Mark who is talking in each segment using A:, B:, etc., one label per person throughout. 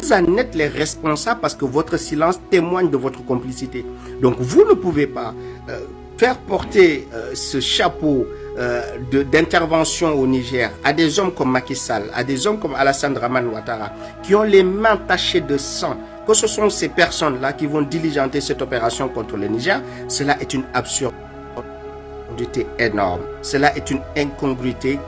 A: vous en êtes les responsables parce que votre silence témoigne de votre complicité. Donc vous ne pouvez pas faire porter ce chapeau d'intervention au Niger à des hommes comme Macky Sall, à des hommes comme Alassane Dramane Ouattara, qui ont les mains tachées de sang, que ce sont ces personnes-là qui vont diligenter cette opération contre le Niger. Cela est une absurdité énorme. Cela est une incongruité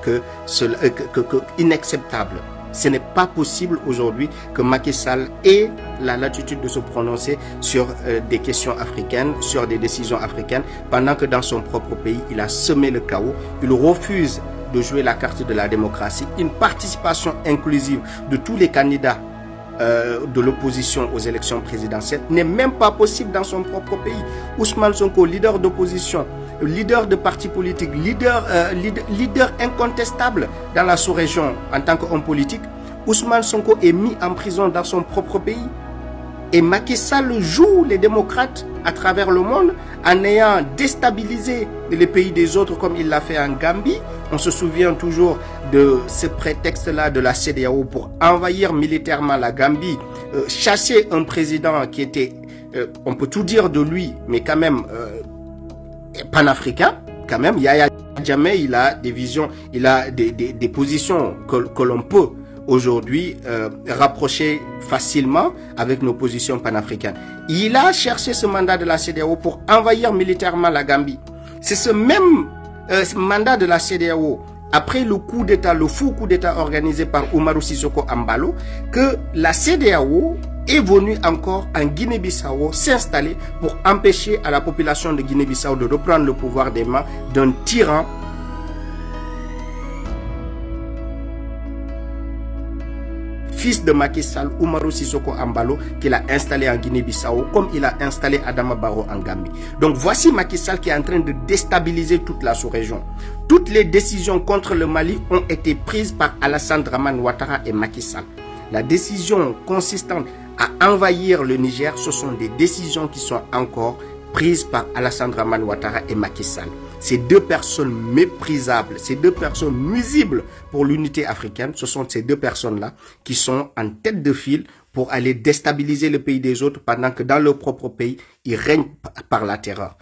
A: inacceptable. Ce n'est pas possible aujourd'hui que Macky Sall ait la latitude de se prononcer sur des questions africaines, sur des décisions africaines, pendant que dans son propre pays, il a semé le chaos. Il refuse de jouer la carte de la démocratie. Une participation inclusive de tous les candidats de l'opposition aux élections présidentielles n'est même pas possible dans son propre pays. Ousmane Sonko, leader d'opposition, leader de parti politique, leader incontestable dans la sous-région en tant qu'homme politique, Ousmane Sonko est mis en prison dans son propre pays. Et Macky Sall joue les démocrates à travers le monde en ayant déstabilisé les pays des autres comme il l'a fait en Gambie. On se souvient toujours de ce prétexte-là de la CEDEAO pour envahir militairement la Gambie, chasser un président qui était, on peut tout dire de lui, mais quand même panafricain. Quand même, Yahya Jammeh, il a des visions, il a des positions que l'on peut aujourd'hui rapprocher facilement avec nos positions panafricaines. Il a cherché ce mandat de la CEDEAO pour envahir militairement la Gambie. C'est ce même mandat de la CEDEAO, après le coup d'État, le faux coup d'État organisé par Umaru Sissoko Embalo, que la CEDEAO est venue encore en Guinée-Bissau s'installer pour empêcher à la population de Guinée-Bissau de reprendre le pouvoir des mains d'un tyran fils de Macky Sall, Umaru Sissoko Embalo, qu'il a installé en Guinée-Bissau, comme il a installé Adama Barrow en Gambie. Donc voici Macky Sall qui est en train de déstabiliser toute la sous-région. Toutes les décisions contre le Mali ont été prises par Alassane Dramane Ouattara et Macky Sall. La décision consistante à envahir le Niger, ce sont des décisions qui sont encore prises par Alassane Dramane Ouattara et Macky Sall. Ces deux personnes méprisables, ces deux personnes nuisibles pour l'unité africaine, ce sont ces deux personnes-là qui sont en tête de file pour aller déstabiliser le pays des autres pendant que dans leur propre pays, ils règnent par la terreur.